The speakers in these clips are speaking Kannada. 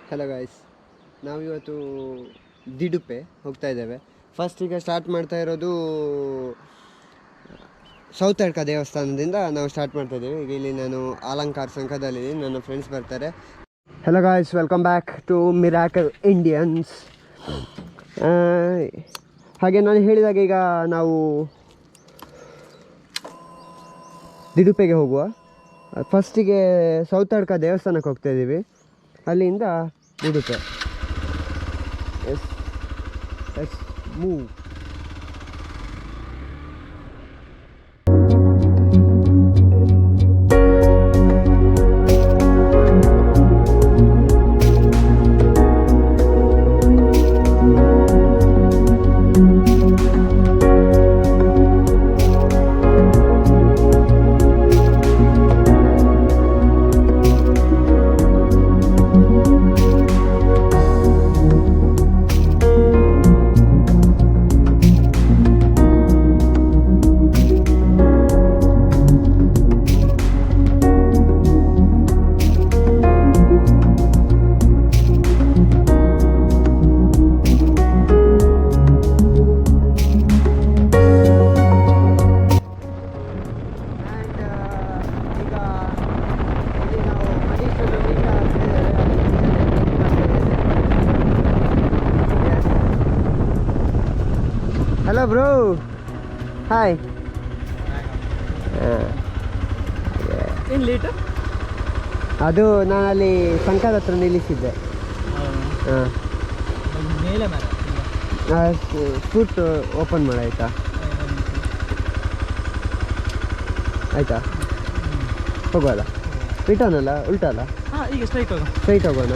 ಹಲೋ ಗಾಯ್ಸ್, ನಾವಿವತ್ತು ದಿಡುಪೆ ಹೋಗ್ತಾ ಇದ್ದೇವೆ. ಫಸ್ಟ್ ಈಗ ಸ್ಟಾರ್ಟ್ ಮಾಡ್ತಾ ಇರೋದು ಸೌತಡ್ಕ ದೇವಸ್ಥಾನದಿಂದ ನಾವು ಸ್ಟಾರ್ಟ್ ಮಾಡ್ತಾ ಇದ್ದೇವೆ. ಈಗ ಇಲ್ಲಿ ನಾನು ಅಲಂಕಾರ ಸಂಘದಲ್ಲಿ ನನ್ನ ಫ್ರೆಂಡ್ಸ್ ಬರ್ತಾರೆ. Hello guys, welcome back to miracle Indians. ಹಾಗೆ ನಾನು ಹೇಳಿದಾಗ ಈಗ ನಾವು ದಿಡುಪೆಗೆ ಹೋಗುವ. ಫಸ್ಟಿಗೆ ಸೌತಡ್ಕ ದೇವಸ್ಥಾನಕ್ಕೆ ಹೋಗ್ತಾ ಇದ್ದೀವಿ, ಅಲ್ಲಿಂದ Udupi. Yes move. Hello bro, hi. ಏನು ಲೇಟ್? ಅದು ನಾನು ಅಲ್ಲಿ ಸಂಕದ ಹತ್ರ ನಿಲ್ಲಿಸಿದ್ದೆ. ಹಾಂ, ಮೇಲೆ ಫುಟ್ ಓಪನ್ ಮಾಡ ಆಯಿತಾ? ಆಯಿತಾ, ಹೋಗೋಲ್ಲ? ರಿಟರ್ನ್ ಅಲ್ಲ, ಉಲ್ಟಾ ಅಲ್ಲ? ಹಾಂ, ಈಗ ಸ್ಟ್ರೈಟ್ ಹೋಗೋಣ.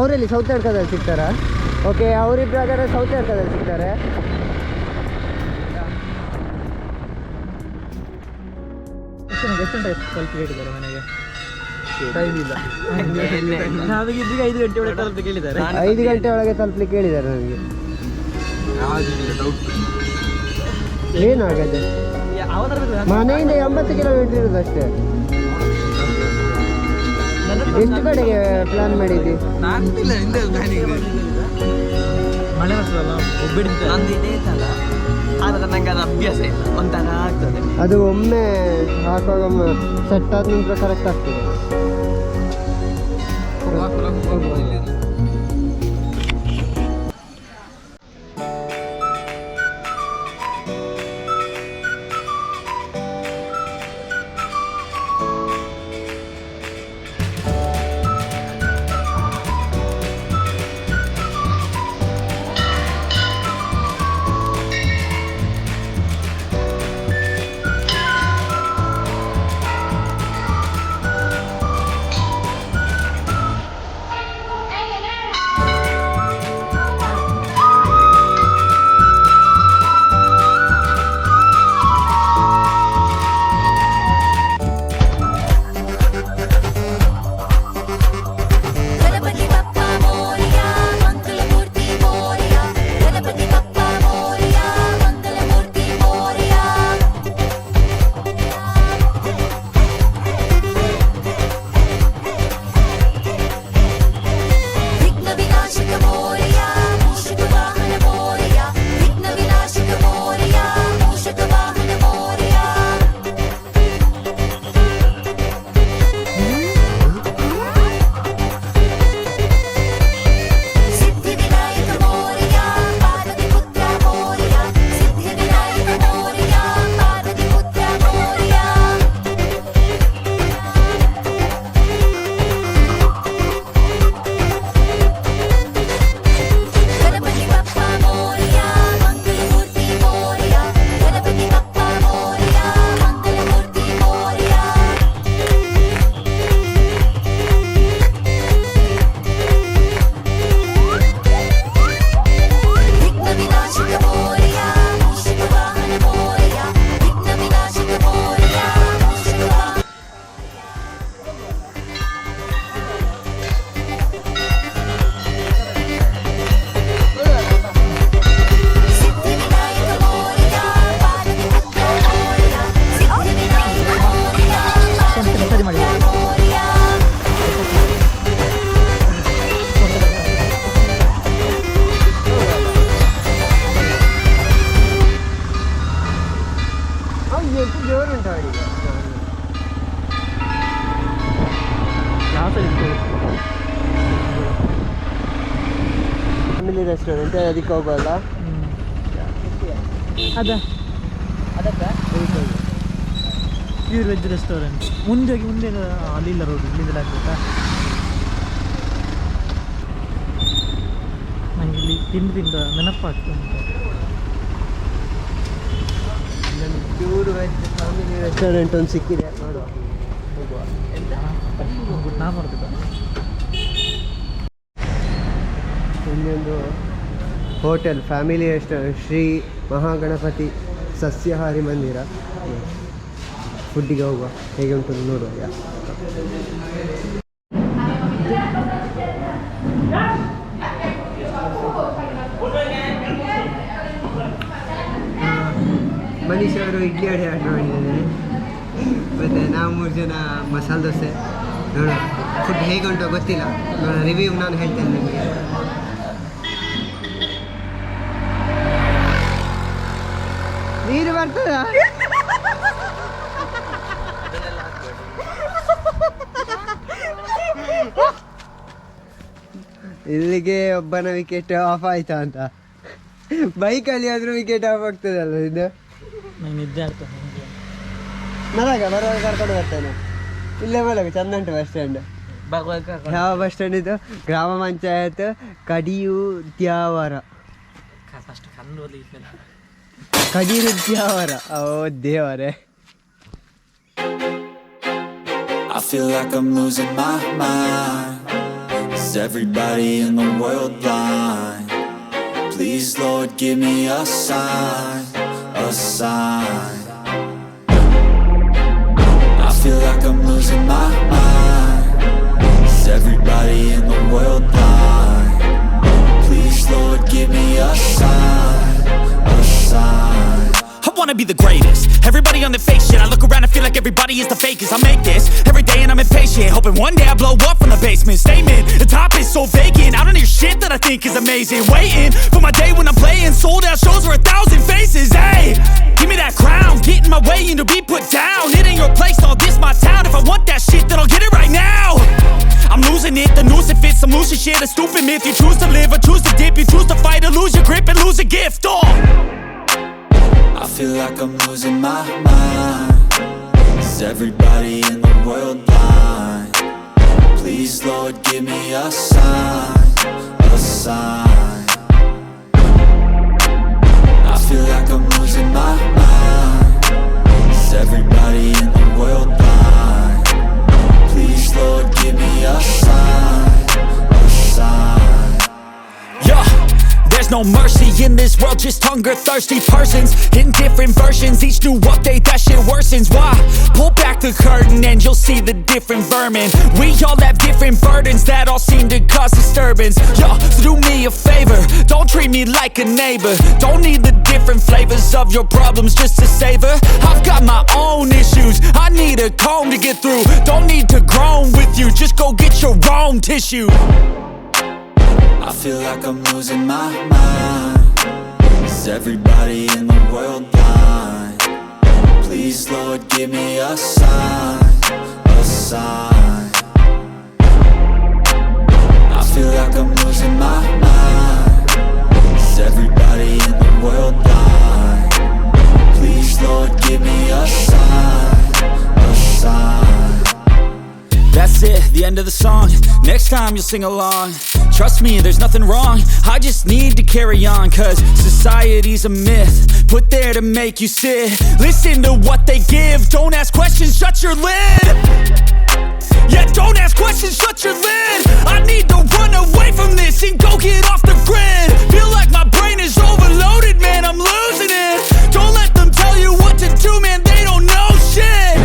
ಅವರಲ್ಲಿ ಸೌತಡ್ಕದಲ್ಲಿ ಸಿಗ್ತಾರಾ? ಓಕೆ, ಅವರಿಬ್ಬರು ಹಾಗಾದ್ರೆ ಸೌತಡ್ಕದಲ್ಲಿ ಸಿಗ್ತಾರೆ. ಎಷ್ಟು ಸ್ವಲ್ಪ ಹೇಳಿದ್ದಾರೆ ಮನೆಗೆ? ಟೈಮ್ ಇಲ್ಲ. ನಾವೀಗ 5 ಗಂಟೆ ಒಳಗೆ ತಲುಪಲಿಕ್ಕೆ ಹೇಳಿದ್ದಾರೆ. 5 ಗಂಟೆ ಒಳಗೆ ತಲುಪಲಿಕ್ಕೆ ಹೇಳಿದ್ದಾರೆ ನನಗೆ. ಏನಾಗದೆ? ಮನೆಯಿಂದ 80 ಕಿಲೋಮೀಟರ್ ಇರೋದು ಅಷ್ಟೇ. ಎಷ್ಟು ಕಡೆಗೆ ಪ್ಲಾನ್ ಮಾಡಿದ್ದಿ? ಮಳೆ ಬರ್ತದಲ್ಲ, ಒಬ್ಬಿಡಿಂದ ಆದರೆ ನನಗೆ ಅದು ಅಭ್ಯಾಸ ಇಲ್ಲ, ಒಂಥರ ಆಗ್ತದೆ. ಅದು ಒಮ್ಮೆ ಹಾಕುವಾಗ ಸೆಟ್ ಆದ ನಂತರ ಕರೆಕ್ಟ್ ಆಗ್ತದೆ. ಫ್ಯಾಮಿಲಿ ರೆಸ್ಟೋರೆಂಟ್ ಅದಕ್ಕೆ ಹೋಗೋಲ್ಲ. ಅದ ಪ್ಯೂರ್ ವೆಜ್ ರೆಸ್ಟೋರೆಂಟ್ ಮುಂದೆ ಹೋಗಿ ಮುಂದೆ ಅಲ್ಲಿಲ್ಲ ರೋಡ್ ಇಲ್ಲಿಂದ ಆಗ್ಬೇಕಾ. ನಂಗೆ ಇಲ್ಲಿ ತಿಂದು ನೆನಪಾಗ್ತದೆ ಅಂತ. ನನಗೆ ಪ್ಯೂರ್ ವೆಜ್ ಫ್ಯಾಮಿಲಿ ರೆಸ್ಟೋರೆಂಟ್ ಒಂದು ಸಿಕ್ಕಿದೆ ನೋಡುವ, ಹೋಗುವ. ನಾ ಮಾಡ್ತಿದ್ದ ಇನ್ನೊಂದು hotel family restaurant Shri Mahaganapati ಸಸ್ಯಾಹಾರಿ ಮಂದಿರ. ಫುಡ್ಡಿಗೆ ಹೋಗುವ, ಹೇಗೆ ಉಂಟು ನೋಡುವ. ಮನೀಶ್ ಅವರು ಇಡ್ಲಿ ವಡೆ ಆರ್ಡ್ರ್ ಮಾಡಿದ್ದಾರೆ, ಮತ್ತು ನಾವು 3 ಜನ ಮಸಾಲೆ ದೋಸೆ. ನೋಡುವ ಫುಡ್ ಹೇಗೆ ಉಂಟೋ ಗೊತ್ತಿಲ್ಲ, ನೋಡೋಣ ರಿವ್ಯೂ ನಾನು ಹೇಳ್ತೇನೆ ನಿಮಗೆ. ನೀರು ಬರ್ತದ? ಇಲ್ಲಿಗೆ ಒಬ್ಬನ ವಿಕೆಟ್ ಆಫ್ ಆಯ್ತಾ ಅಂತ. ಬೈಕಲ್ಲಿ ಆದರೂ ವಿಕೆಟ್ ಆಫ್ ಆಗ್ತದಲ್ಲ ಇದು. ನಂಗೆ ನಿದ್ದೆ ಆಗ್ತದೆ. ಮಲಗ ಬರುವಾಗ ಕರ್ಕೊಂಡು ಬರ್ತೇನೆ. ಇಲ್ಲೇ ಮಲಗ, ಚಂದ ಉಂಟು ಬಸ್ ಸ್ಟ್ಯಾಂಡ್. ಯಾವ ಬಸ್ ಸ್ಟ್ಯಾಂಡ್ ಇದು? ಗ್ರಾಮ ಪಂಚಾಯತ್ ಕಡಿಯುದ್ಯಾವರ. ಕಡಿಯುದ್ಯಾವರ. ಓ ದೇವರೇ. I feel like I'm losing my mind. Is everybody in the world blind? Please Lord give me a sign, a sign. I feel like I'm losing my mind. Is everybody in the world blind? Please Lord give me a sign, a sign. I wanna be the greatest. Everybody on the fake shit. I look around and feel like everybody is the fakest. I make this every day and I'm impatient, hoping one day I blow up from the basement. Statement, the top is so vacant. I don't hear shit that I think is amazing. Waiting for my day when I'm playing sold out shows for 1,000 faces. Hey, give me that crown, get in my way and to be put down. It ain't your place, all this my town. If I want that shit, then I'll get it right now. I'm losing it, the noose it fits. I'm losing shit, a stupid myth. You choose to live or choose to dip. You choose to fight or lose your grip and lose a gift. Oh, I feel like I'm losing my mind. Is everybody in the world blind? Please Lord give me a sign, a sign. I feel like I'm losing my mind. Is everybody in the world blind? Please Lord give me a sign, a sign. yeah. There's no mercy in this world, just hunger-thirsty persons in different versions. Each new update, that shit worsens. Why? Pull back the curtain and you'll see the different vermin. We all have different burdens that all seem to cause disturbance. Yo, so do me a favor, don't treat me like a neighbor. Don't need the different flavors of your problems just to savor. I've got my own issues, I need a comb to get through. Don't need to groan with you, just go get your own tissue. I feel like I'm losing my mind. Is everybody in the world blind? Please Lord give me a sign, a sign. I feel like I'm losing my mind. Is everybody in the world blind? Please Lord give me a sign, a sign. That's it, the end of the song. Next time you'll sing along. Trust me, there's nothing wrong. I just need to carry on, cause society's a myth put there to make you sit. Listen to what they give. Don't ask questions, shut your lid. Yeah, don't ask questions, shut your lid. I need to run away from this and go get off the grid. Feel like my brain is overloaded, man, I'm losing it. Don't let them tell you what to do, man, they don't know shit.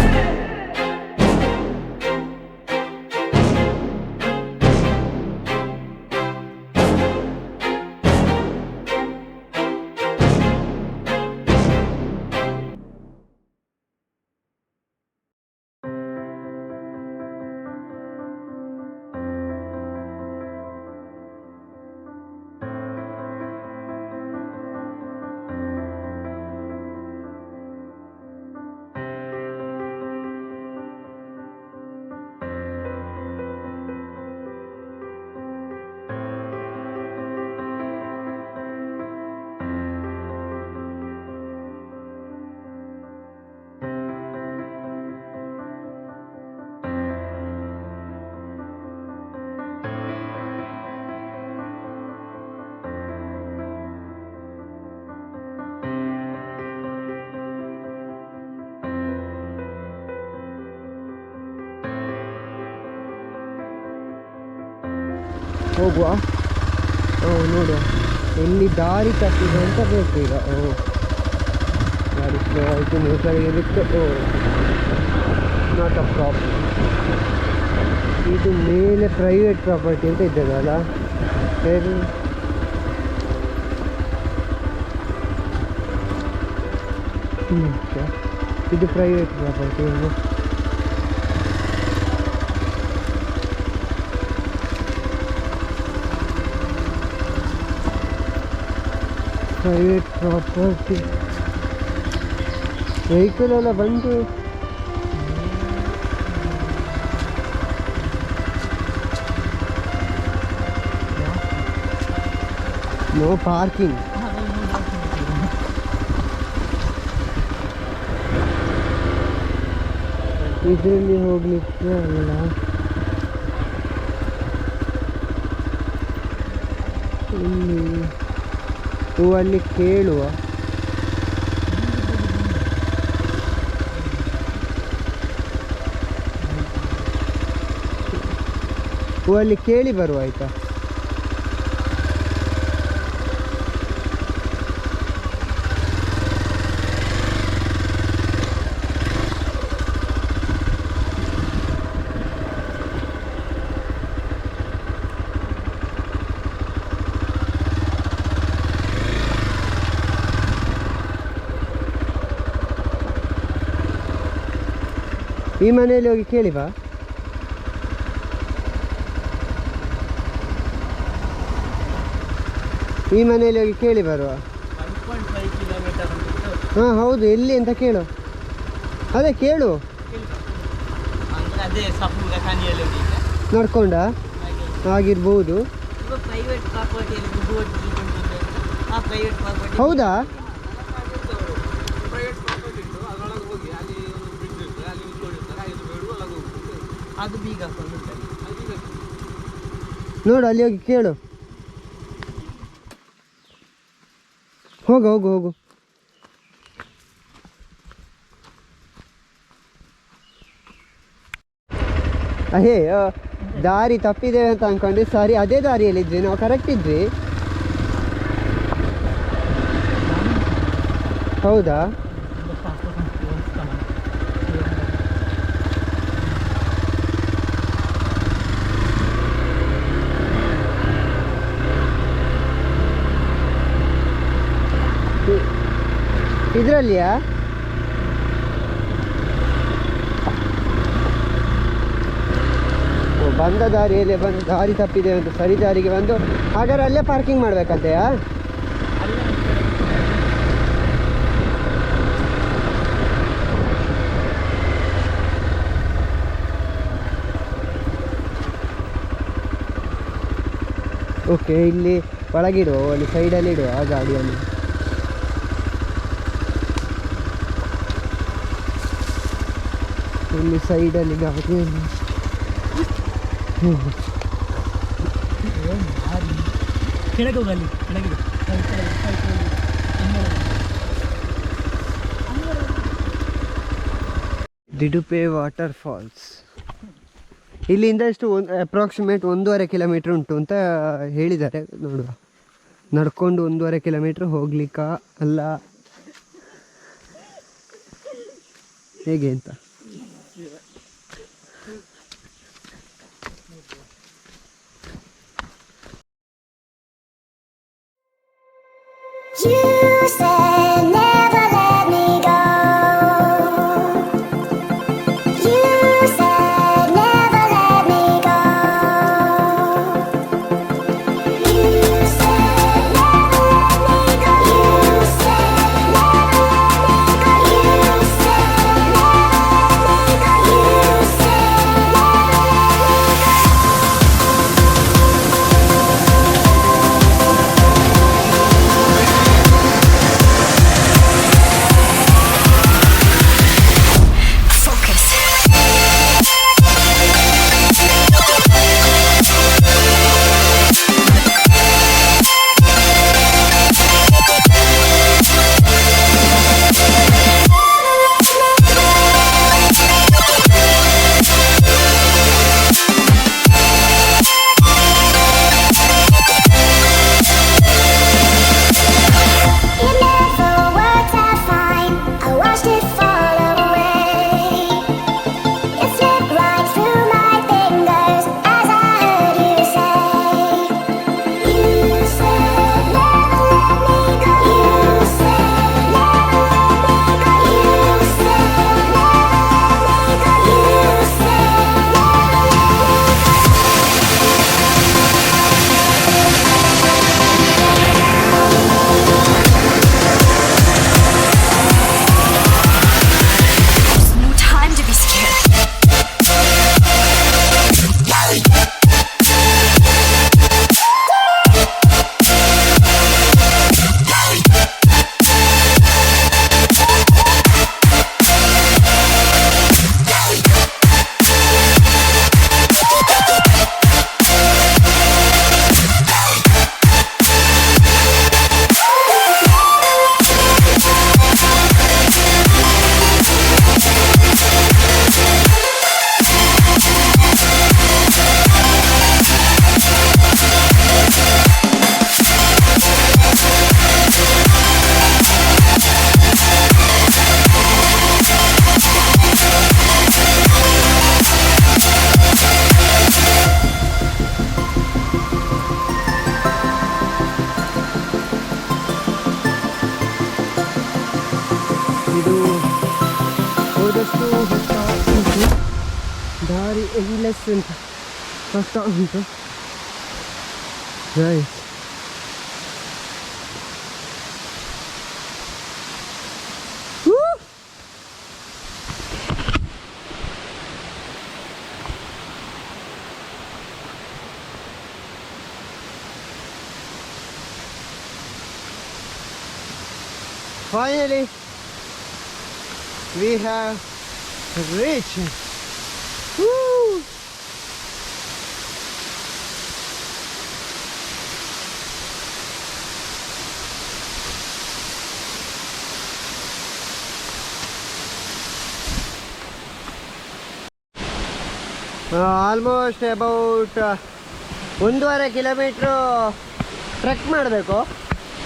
ಹೋಗುವ. ನೋಡುವ ಎಲ್ಲಿ ದಾರಿ ತಪ್ಪಿದೆ ಅಂತ ಬೇಕು ಈಗ. ಗಾಡಿ ಸ್ಲೋ ಆಯಿತು, ನ್ಯೂಟ್ರಲ್ಗೆ ಬಿಟ್ಟು. Not a problem. ಇದು ಮೇಲೆ ಪ್ರೈವೇಟ್ ಪ್ರಾಪರ್ಟಿ ಅಂತ ಇದ್ದದಲ್ಲ, ಸರಿ. ಇದು private property. Private property vehicle ಎಲ್ಲ ಬಂದು ನೋ ಪಾರ್ಕಿಂಗ್. ಇದರಲ್ಲಿ ಹೋಗ್ಲಿಕ್ಕೆ ಅಲ್ಲ. ಅಲ್ಲಿ ಕೇಳುವ. ಅಲ್ಲಿ ಕೇಳಿ ಬರುವ ಆಯ್ತಾ. ಈ ಮನೆಯಲ್ಲಿ ಹೋಗಿ ಕೇಳಿ ಬಾ. ಈ ಮನೆಯಲ್ಲಿ ಹೋಗಿ ಕೇಳಿ ಬರುವ. ಹಾಂ ಹೌದು, ಎಲ್ಲಿ ಅಂತ ಕೇಳು. ಅದೇ ಕೇಳು. ನಡ್ಕೊಂಡ ಆಗಿರ್ಬೋದು. ಹೌದಾ? ನೋಡು ಅಲ್ಲಿ ಹೋಗಿ ಕೇಳು. ಹೋಗು ಹೋಗು ಹೋಗು. ಅಹೇ ದಾರಿ ತಪ್ಪಿದ್ದೇವೆ ಅಂತ ಅನ್ಕೊಂಡು. ಸರಿ, ಅದೇ ದಾರಿಯಲ್ಲಿದ್ವಿ ನಾವು, ಕರೆಕ್ಟ್ ಇದ್ವಿ. ಹೌದಾ? ಇದರಲ್ಲಿಯಾ? ಬಂದ ದಾರಿಯಲ್ಲಿ ಬಂದು ದಾರಿ ತಪ್ಪಿದೆ ಅಂತ ಸರಿ ದಾರಿಗೆ ಬಂದು ಹಾಗಾದ್ರೆ ಅಲ್ಲೇ ಪಾರ್ಕಿಂಗ್ ಮಾಡಬೇಕಂತೆಯಾ? ಓಕೆ, ಇಲ್ಲಿ ಒಳಗಿಡುವ, ಅಲ್ಲಿ ಸೈಡಲ್ಲಿ ಇಡುವ ಆ ಗಾಡಿಯಲ್ಲಿ. ಇಲ್ಲಿ ಸೈಡಲ್ಲಿ ಗಾಡಿಯಲ್ಲಿ ದಿಡುಪೆ ವಾಟರ್ ಫಾಲ್ಸ್. ಇಲ್ಲಿಂದ ಎಷ್ಟು ಅಪ್ರಾಕ್ಸಿಮೇಟ್ 1.5 ಕಿಲೋಮೀಟ್ರ್ ಉಂಟು ಅಂತ ಹೇಳಿದ್ದಾರೆ. ನೋಡುವ, ನಡ್ಕೊಂಡು 1.5 ಕಿಲೋಮೀಟ್ರ್ ಹೋಗ್ಲಿಕ್ಕ ಅಲ್ಲ ಹೇಗೆ ಅಂತ. You said never let me go. You said never let me go. You said never let me go. You said never let me go. You said never let me go. You said never let me go. Endless ಅಂತ ಹೋಗ್ತಾ ಉಂಟು. Nice. Finally, we have reached. Woo! Almost about 1.5 kilometre trek ಮಾಡಬೇಕು.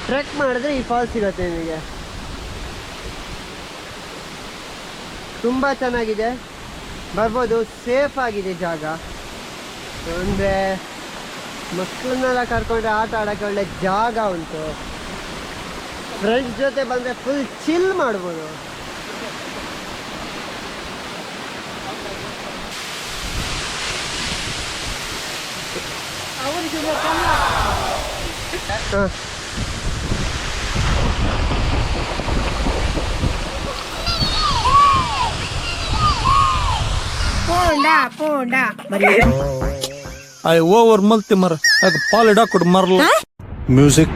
ಟ್ರೆಕ್ ಮಾಡಿದ್ರೆ ಈ ಫಾಲ್ಸ್ ಸಿಗುತ್ತೆ ನಿಮಗೆ. ತುಂಬ ಚೆನ್ನಾಗಿದೆ, ಬರ್ಬೋದು. ಸೇಫ್ ಆಗಿದೆ ಜಾಗ. ಅಂದರೆ ಮಕ್ಕಳನ್ನೆಲ್ಲ ಕರ್ಕೊಂಡ್ರೆ ಆಟ ಆಡೋಕ್ಕೆ ಒಳ್ಳೆ ಜಾಗ ಉಂಟು. ಫ್ರೆಂಡ್ಸ್ ಜೊತೆ ಬಂದರೆ ಫುಲ್ ಚಿಲ್ ಮಾಡ್ಬೋದು. ಹಾಂ, I over multi mar. I call it awkward marl. Music